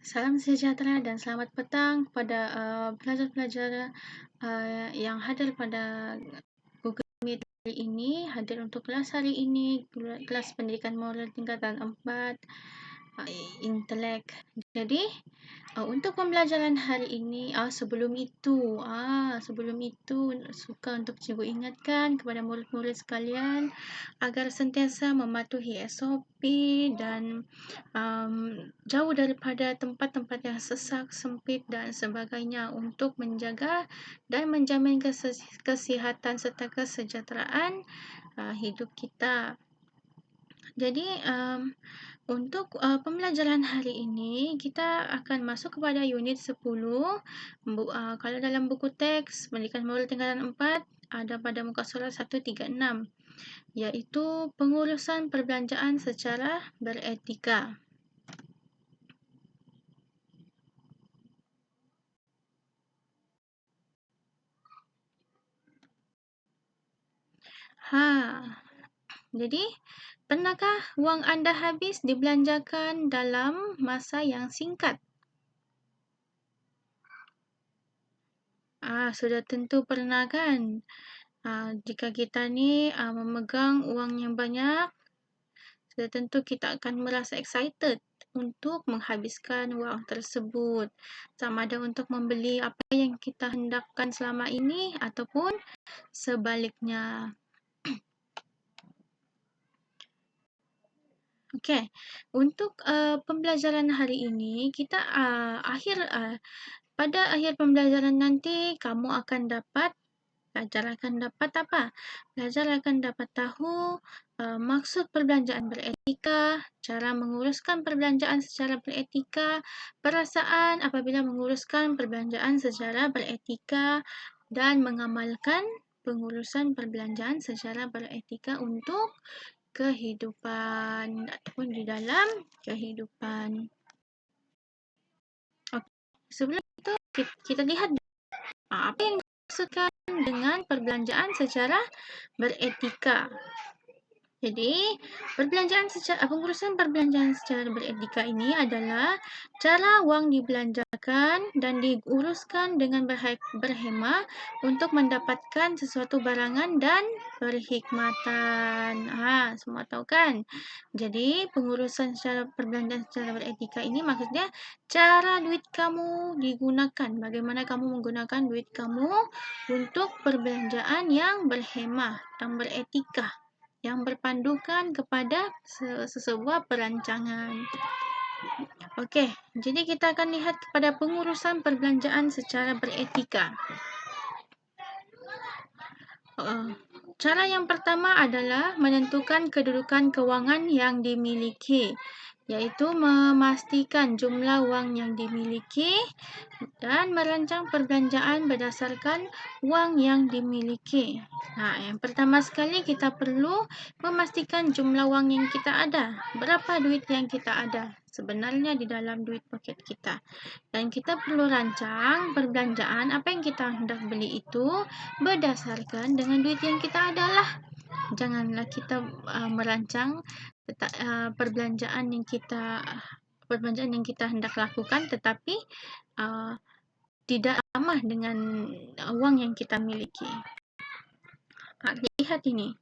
Salam sejahtera dan selamat petang kepada pelajar-pelajar yang hadir pada Google Meet hari ini, hadir untuk kelas hari ini, kelas pendidikan moral tingkatan 4, intelek. Jadi, untuk pembelajaran hari ini, sebelum itu suka untuk cikgu ingatkan kepada murid-murid sekalian agar sentiasa mematuhi SOP dan jauh daripada tempat-tempat yang sesak, sempit dan sebagainya untuk menjaga dan menjamin kesihatan serta kesejahteraan hidup kita. Jadi, untuk pembelajaran hari ini, kita akan masuk kepada unit 10. Kalau dalam buku teks Pendidikan Moral Tingkatan 4, ada pada muka surat 136, iaitu pengurusan perbelanjaan secara beretika. Jadi, pernahkah wang anda habis dibelanjakan dalam masa yang singkat? Sudah tentu pernah kan? Jika kita ni memegang wang yang banyak, sudah tentu kita akan merasa excited untuk menghabiskan wang tersebut. Sama ada untuk membeli apa yang kita hendakkan selama ini ataupun sebaliknya. Okey, untuk pembelajaran hari ini, kita pada akhir pembelajaran nanti, kamu akan dapat Pelajar akan dapat apa? Pelajar akan dapat tahu maksud perbelanjaan beretika, cara menguruskan perbelanjaan secara beretika, perasaan apabila menguruskan perbelanjaan secara beretika dan mengamalkan pengurusan perbelanjaan secara beretika untuk kehidupan ataupun di dalam kehidupan. Okey, sebelum itu kita lihat apa yang dimaksudkan dengan perbelanjaan secara beretika. Jadi, pengurusan perbelanjaan secara beretika ini adalah cara wang dibelanjakan dan diuruskan dengan berhemah untuk mendapatkan sesuatu barangan dan perkhidmatan. Semua tahu kan? Jadi, pengurusan perbelanjaan secara beretika ini maksudnya cara duit kamu digunakan. Bagaimana kamu menggunakan duit kamu untuk perbelanjaan yang berhemah dan beretika, yang berpandukan kepada sebuah perancangan. Okey, jadi kita akan lihat kepada pengurusan perbelanjaan secara beretika. Cara yang pertama adalah menentukan kedudukan kewangan yang dimiliki, iaitu memastikan jumlah wang yang dimiliki dan merancang perbelanjaan berdasarkan wang yang dimiliki. Yang pertama sekali kita perlu memastikan jumlah wang yang kita ada. Berapa duit yang kita ada sebenarnya di dalam duit poket kita. Dan kita perlu rancang perbelanjaan apa yang kita hendak beli itu berdasarkan dengan duit yang kita ada lah. Janganlah kita merancang perbelanjaan yang kita hendak lakukan tetapi tidak ramah dengan wang yang kita miliki. Lihat ini.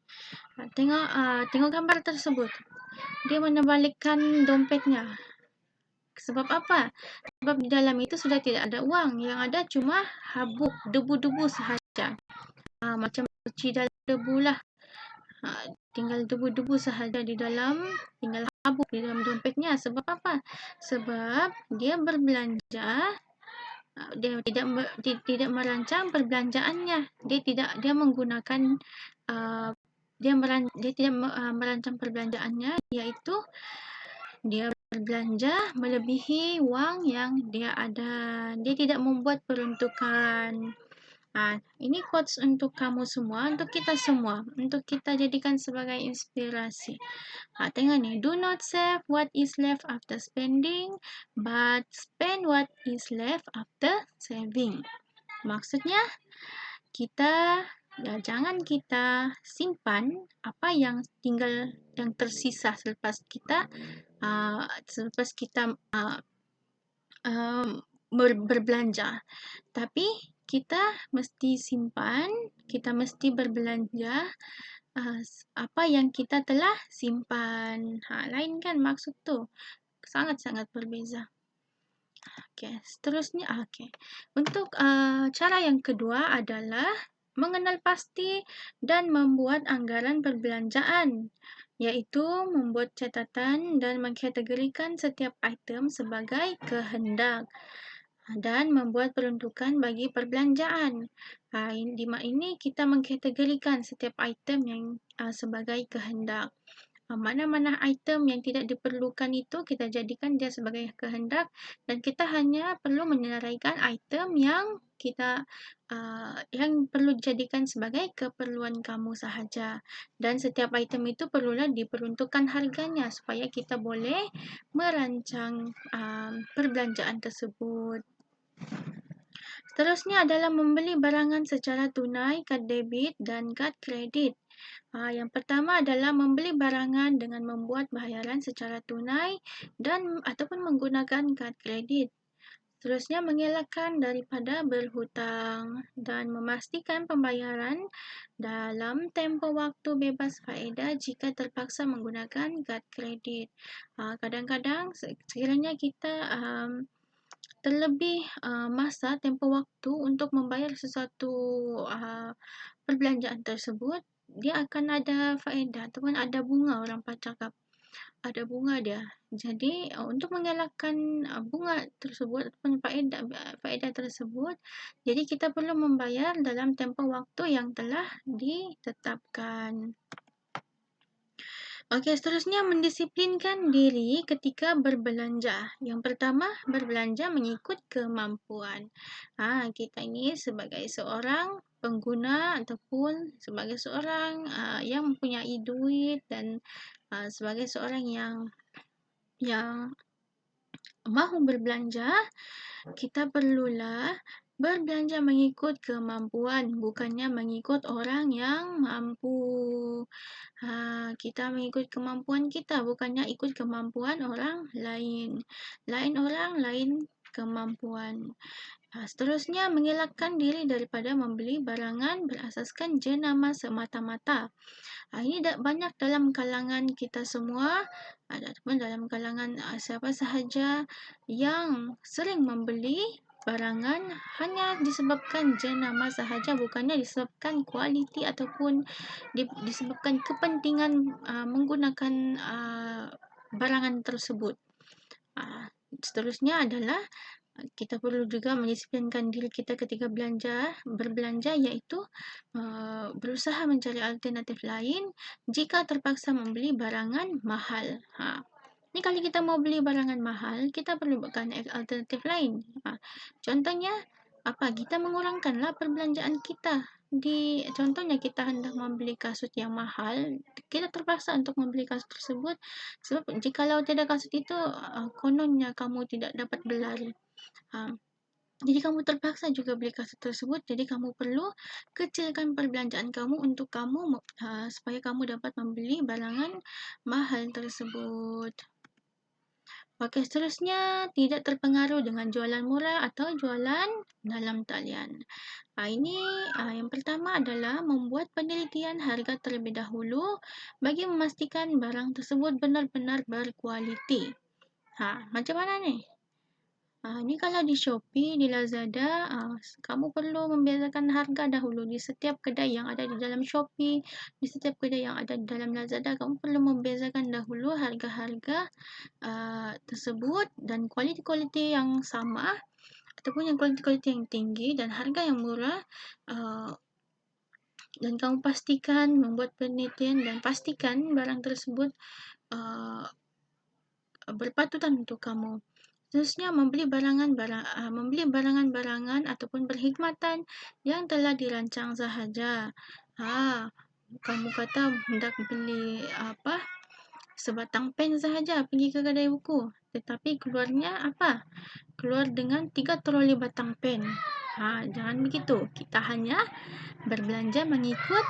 Tengok gambar tersebut. Dia menerbalikan dompetnya. Sebab apa? Sebab di dalam itu sudah tidak ada wang. Yang ada cuma habuk, debu-debu sahaja. Macam cuci dalam debu lah. Tinggal debu-debu sahaja di dalam, tinggal habuk di dalam dompetnya. Sebab apa? Sebab dia berbelanja, dia tidak merancang perbelanjaannya. Dia tidak merancang perbelanjaannya, iaitu dia berbelanja melebihi wang yang dia ada. Dia tidak membuat peruntukan. Ini quotes untuk kamu semua, untuk kita semua, untuk kita jadikan sebagai inspirasi. Tengok ni, do not save what is left after spending, but spend what is left after saving. Maksudnya, jangan kita simpan apa yang tersisa selepas kita berbelanja. Tapi kita mesti simpan, kita mesti berbelanja apa yang kita telah simpan. Lain kan maksud tu. Sangat-sangat berbeza. Okey, seterusnya okey. Untuk cara yang kedua adalah mengenal pasti dan membuat anggaran perbelanjaan, iaitu membuat catatan dan mengkategorikan setiap item sebagai kehendak dan membuat peruntukan bagi perbelanjaan. Di ini kita mengkategorikan setiap item yang sebagai kehendak. Mana-mana item yang tidak diperlukan itu kita jadikan dia sebagai kehendak dan kita hanya perlu menyelesaikan item yang kita yang perlu dijadikan sebagai keperluan kamu sahaja. Dan setiap item itu perlulah diperuntukkan harganya supaya kita boleh merancang perbelanjaan tersebut. Seterusnya adalah membeli barangan secara tunai, kad debit dan kad kredit. Yang pertama adalah membeli barangan dengan membuat bayaran secara tunai dan ataupun menggunakan kad kredit. Seterusnya mengelakkan daripada berhutang dan memastikan pembayaran dalam tempoh waktu bebas faedah jika terpaksa menggunakan kad kredit. Kadang-kadang sekiranya kita terlebih masa tempoh waktu untuk membayar sesuatu perbelanjaan tersebut, dia akan ada faedah ataupun ada bunga, orang cakap ada bunga dia. Jadi untuk mengelakkan bunga tersebut ataupun faedah tersebut, jadi kita perlu membayar dalam tempoh waktu yang telah ditetapkan. Okey, seterusnya mendisiplinkan diri ketika berbelanja. Yang pertama, berbelanja mengikut kemampuan. Kita ini sebagai seorang pengguna ataupun sebagai seorang yang mempunyai duit dan sebagai seorang yang mahu berbelanja, kita perlulah berbelanja mengikut kemampuan, bukannya mengikut orang yang mampu. Kita mengikut kemampuan kita, bukannya ikut kemampuan orang lain. Lain orang, lain kemampuan. Seterusnya, mengelakkan diri daripada membeli barangan berasaskan jenama semata-mata. Ini banyak dalam kalangan kita semua, ataupun dalam kalangan siapa sahaja yang sering membeli barangan hanya disebabkan jenama sahaja, bukannya disebabkan kualiti ataupun disebabkan kepentingan menggunakan barangan tersebut. Seterusnya adalah kita perlu juga mendisiplinkan diri kita ketika berbelanja, iaitu berusaha mencari alternatif lain jika terpaksa membeli barangan mahal. Ini kalau kita mau beli barangan mahal, kita perlu bukan alternatif lain. Contohnya kita mengurangkanlah perbelanjaan kita. Contohnya kita hendak membeli kasut yang mahal, kita terpaksa untuk membeli kasut tersebut sebab jikalau tiada kasut itu kononnya kamu tidak dapat berlari. Jadi kamu terpaksa juga beli kasut tersebut. Jadi kamu perlu kecilkan perbelanjaan kamu untuk kamu supaya kamu dapat membeli barangan mahal tersebut. Okey, seterusnya tidak terpengaruh dengan jualan murah atau jualan dalam talian. Ini yang pertama adalah membuat penelitian harga terlebih dahulu bagi memastikan barang tersebut benar-benar berkualiti. Macam mana ni? Ni kalau di Shopee, di Lazada, kamu perlu membezakan harga dahulu di setiap kedai yang ada di dalam Shopee, di setiap kedai yang ada di dalam Lazada, kamu perlu membezakan dahulu harga-harga tersebut dan kualiti-kualiti yang sama ataupun yang kualiti-kualiti yang tinggi dan harga yang murah, dan kamu pastikan membuat penelitian dan pastikan barang tersebut berpatutan untuk kamu. Seterusnya, membeli barangan-barangan ataupun perkhidmatan yang telah dirancang sahaja. Kamu kata hendak beli sebatang pen sahaja pergi ke kedai buku, tetapi keluarnya keluar dengan 3 troli batang pen. Jangan begitu. Kita hanya berbelanja mengikut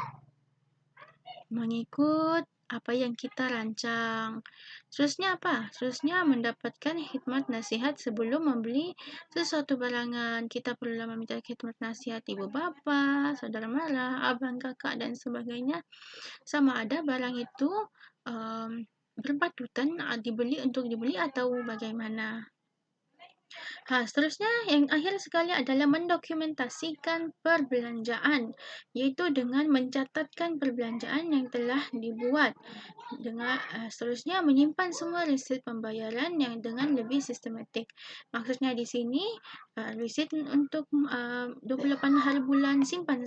apa yang kita rancang. Seterusnya apa? Seterusnya mendapatkan khidmat nasihat sebelum membeli sesuatu barangan. Kita perlu meminta khidmat nasihat ibu bapa, saudara mara, abang kakak dan sebagainya. Sama ada barang itu berpatutan dibeli atau bagaimana. Seterusnya yang akhir sekali adalah mendokumentasikan perbelanjaan, iaitu dengan mencatatkan perbelanjaan yang telah dibuat. Seterusnya menyimpan semua resit pembayaran yang dengan lebih sistematik. Maksudnya di sini resit untuk 28 hari bulan simpan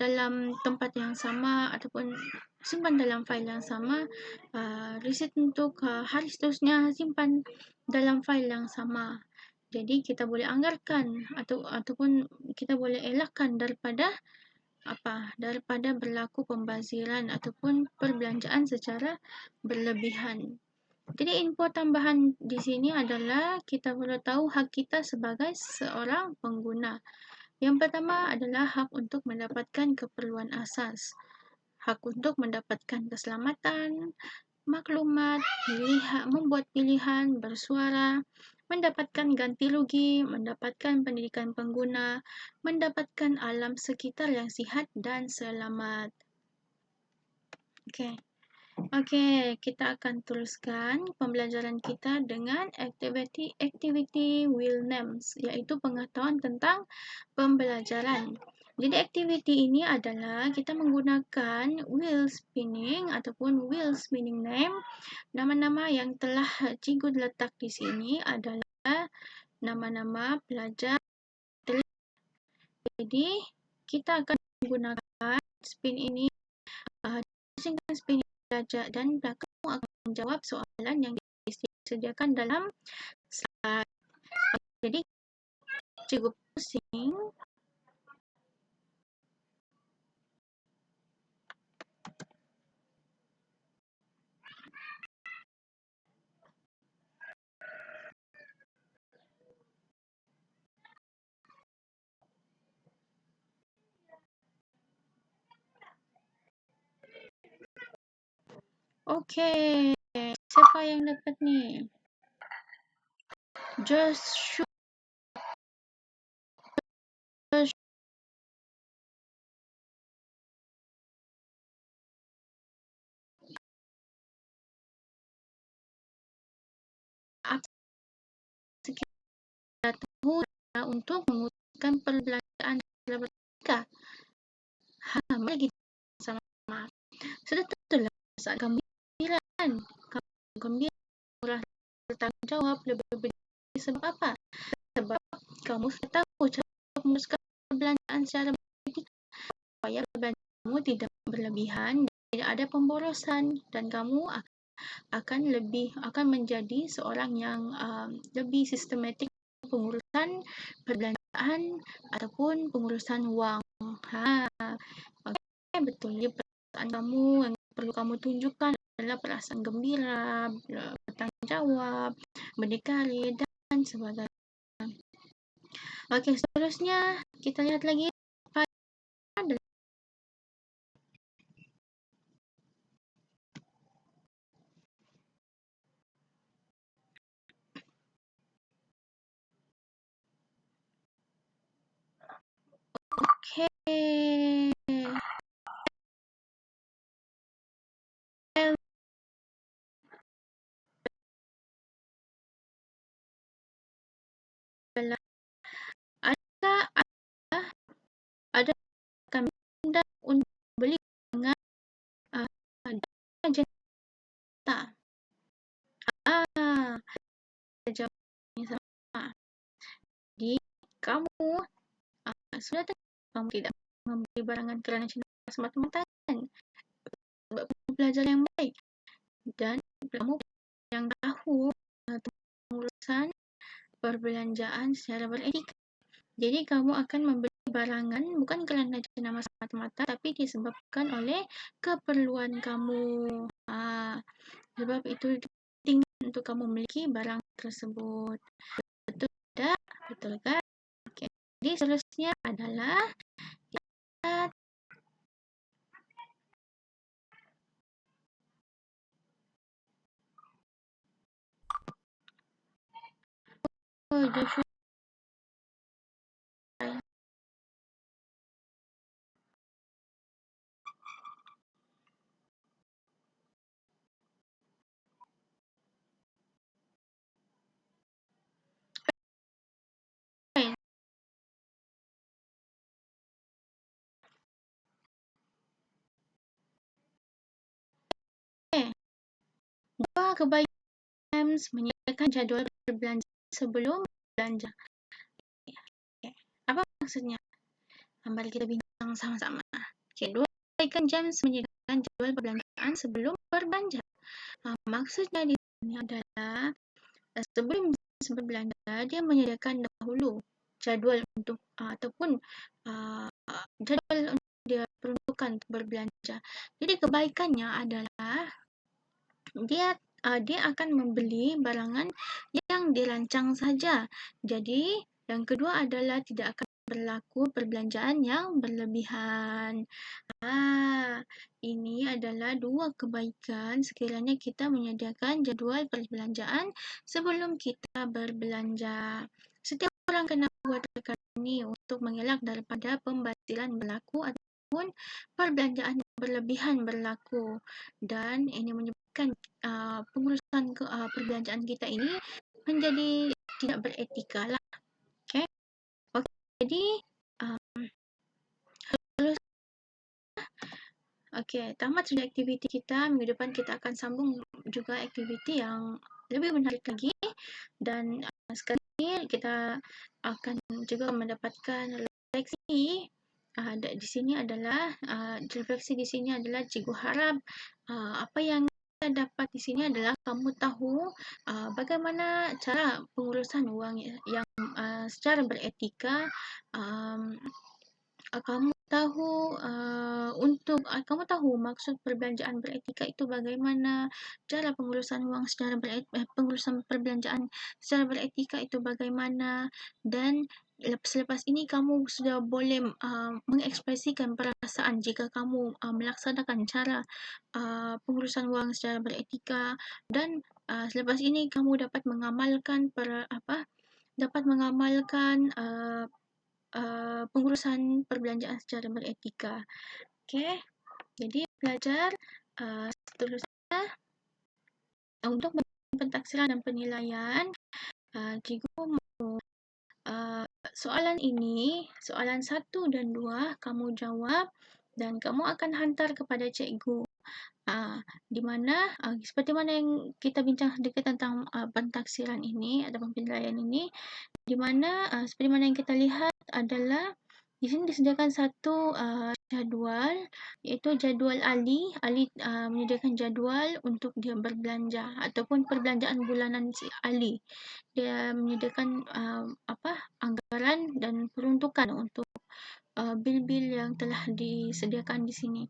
dalam tempat yang sama ataupun simpan dalam fail yang sama. Resit untuk hari seterusnya simpan dalam fail yang sama. Jadi kita boleh anggarkan ataupun kita boleh elakkan daripada berlaku pembaziran ataupun perbelanjaan secara berlebihan. Jadi info tambahan di sini adalah kita perlu tahu hak kita sebagai seorang pengguna. Yang pertama adalah hak untuk mendapatkan keperluan asas. Hak untuk mendapatkan keselamatan, maklumat, membuat pilihan, bersuara, mendapatkan ganti rugi, mendapatkan pendidikan pengguna, mendapatkan alam sekitar yang sihat dan selamat. Okey, kita akan teruskan pembelajaran kita dengan activity wheel names, iaitu pengetahuan tentang pembelajaran. Jadi aktiviti ini adalah kita menggunakan wheel spinning ataupun wheel spinning name. Nama-nama yang telah cikgu letak di sini adalah nama-nama pelajar. Jadi kita akan menggunakan spin ini dengan spin pelajar dan kamu akan menjawab soalan yang disediakan dalam slide. Jadi cikgu pusing. Okey, siapa yang dapat ni? Joshua. Sekitar tahun untuk menguruskan perbelanjaan dalam bertika. Mari kita sama-sama. Sudah tentulah saat gembiraan. Kamu gembira, murah, bertanggung jawab, lebih sebab apa? Sebab kamu sudah tahu cara menguruskan perbelanjaan secara beretika supaya perbelanjaanmu tidak berlebihan, tidak ada pemborosan dan kamu akan menjadi seorang yang lebih sistematik pengurusan perbelanjaan ataupun pengurusan wang. Okay, betul. Jadi perasaan kamu yang perlu kamu tunjukkan adalah perasaan gembira, bertanggung jawab, berdikari dan sebagainya. Okey, seterusnya kita lihat lagi apa ada. Okey. Adakah ada kami anda untuk beli dengan dana jenta? Jawabnya sama. Jadi kamu sudah tahu kamu tidak membeli barangan kerana cinta semata-mata kan? Sebab kamu pelajar yang baik dan kamu yang tahu pengurusan perbelanjaan secara beretika. Jadi kamu akan membeli barangan bukan kerana cinta semata-mata tapi disebabkan oleh keperluan kamu. Sebab itu penting untuk kamu memiliki barang tersebut. Betul tak? Betul kan? Okey. Jadi seterusnya adalah Google Form. Dua kebaikan menyediakan jadual berbelanja sebelum belanja. Apa maksudnya? Mari kita bincang sama-sama. Dua kebaikan James menyediakan jadual perbelanjaan sebelum berbelanja. Maksudnya di sini adalah sebelum berbelanja dia menyediakan dahulu jadual untuk ataupun jadual untuk dia peruntukan untuk berbelanja. Jadi kebaikannya adalah dia akan membeli barangan yang dirancang saja. Jadi yang kedua adalah tidak akan berlaku perbelanjaan yang berlebihan. Ini adalah dua kebaikan sekiranya kita menyediakan jadual perbelanjaan sebelum kita berbelanja. Setiap orang kena buat perkara ini untuk mengelak daripada pembatilan berlaku ataupun perbelanjaan yang berlebihan berlaku. Dan ini menyebabkan pengurusan perbelanjaan kita ini menjadi tidak beretika lah. Okay? Jadi tamat sudah aktiviti kita. Minggu depan kita akan sambung juga aktiviti yang lebih menarik lagi. Dan sekali ini kita akan juga mendapatkan refleksi. Di sini adalah refleksi di sini adalah cikgu harap apa yang kita dapat di sini adalah kamu tahu bagaimana cara pengurusan wang yang secara beretika. Kamu tahu kamu tahu maksud perbelanjaan beretika itu bagaimana, cara pengurusan wang secara pengurusan perbelanjaan secara beretika itu bagaimana, dan selepas ini kamu sudah boleh mengekspresikan perasaan jika kamu melaksanakan cara pengurusan wang secara beretika, dan selepas ini kamu dapat mengamalkan pengurusan perbelanjaan secara beretika. Okey, jadi belajar seterusnya untuk pentaksiran dan penilaian. Cikgu mahu soalan ini, soalan 1 dan 2 kamu jawab dan kamu akan hantar kepada cikgu. Di mana seperti mana yang kita bincang sedikit tentang pentaksiran ini ataupun penilaian ini, di mana seperti mana yang kita lihat adalah di sini disediakan satu jadual, iaitu jadual Ali. Ali menyediakan jadual untuk dia berbelanja ataupun perbelanjaan bulanan si Ali. Dia menyediakan anggaran dan peruntukan untuk bil-bil yang telah disediakan di sini.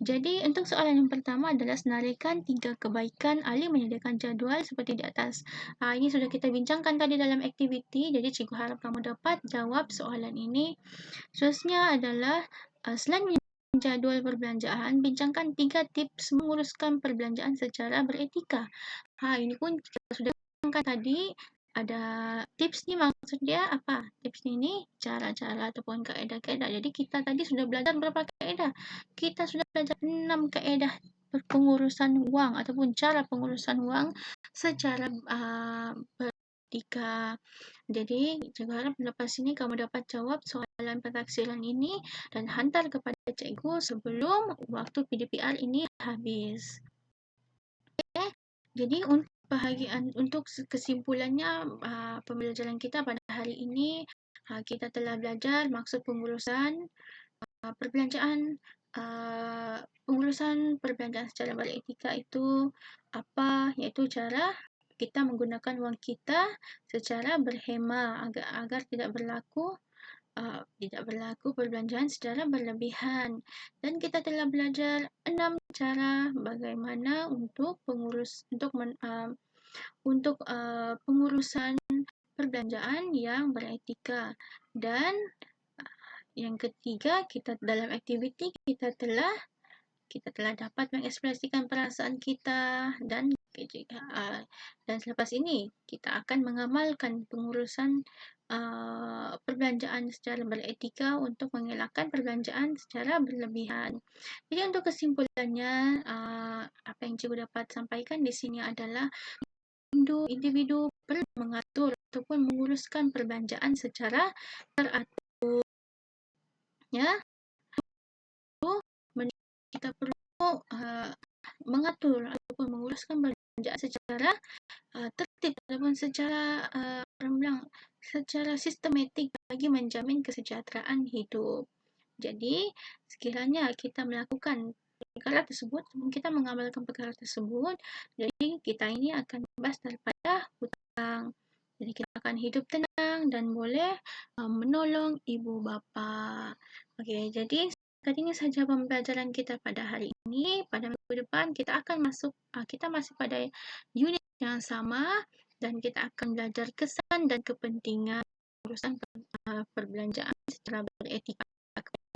Jadi untuk soalan yang pertama adalah senaraikan 3 kebaikan Ali menyediakan jadual seperti di atas. Ini sudah kita bincangkan tadi dalam aktiviti, jadi cikgu harap kamu dapat jawab soalan ini. Seterusnya adalah selain menyediakan jadual perbelanjaan, bincangkan 3 tips menguruskan perbelanjaan secara beretika. Ini pun kita sudah bincangkan tadi. Ada tips ni maksud dia apa? Tips ni cara-cara ataupun kaedah-kaedah. Jadi kita tadi sudah belajar berapa kaedah? Kita sudah belajar 6 kaedah pengurusan wang ataupun cara pengurusan wang secara beretika. Jadi cikgu harap lepas ini kamu dapat jawab soalan pentaksiran ini dan hantar kepada cikgu sebelum waktu PDPR ini habis. Okay? Jadi untuk kesimpulannya pembelajaran kita pada hari ini, kita telah belajar maksud pengurusan perbelanjaan secara beretika itu apa, iaitu cara kita menggunakan wang kita secara berhemah agar tidak berlaku perbelanjaan secara berlebihan. Dan kita telah belajar 6 cara bagaimana untuk pengurusan perbelanjaan yang beretika. Dan yang ketiga, kita dalam aktiviti kita telah dapat mengekspresikan perasaan kita dan Dan selepas ini kita akan mengamalkan pengurusan perbelanjaan secara beretika untuk mengelakkan perbelanjaan secara berlebihan. Jadi untuk kesimpulannya, apa yang cikgu dapat sampaikan di sini adalah individu perlu mengatur ataupun menguruskan perbelanjaan secara teratur, ya. Kita perlu mengatur ataupun menguruskan perbelanjaan secara tertib ataupun secara secara sistematik bagi menjamin kesejahteraan hidup. Jadi, sekiranya kita melakukan perkara tersebut, kita mengamalkan perkara tersebut, jadi kita ini akan bebas daripada hutang. Jadi kita akan hidup tenang dan boleh menolong ibu bapa. Okey, jadi ini sahaja pembelajaran kita pada hari ini. Pada minggu depan kita akan kita masih pada unit yang sama dan kita akan belajar kesan dan kepentingan urusan perbelanjaan secara beretika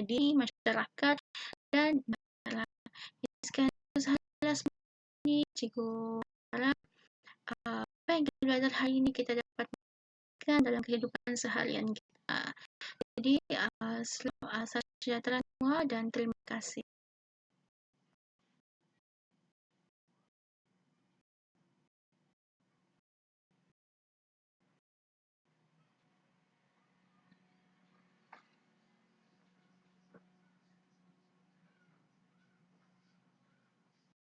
di masyarakat dan masyarakat. Sekian sahaja ini, cikgu harap apa yang kita belajar hari ini kita dapat gunakan dalam kehidupan seharian kita. Jadi, salam sejahtera semua dan terima kasih.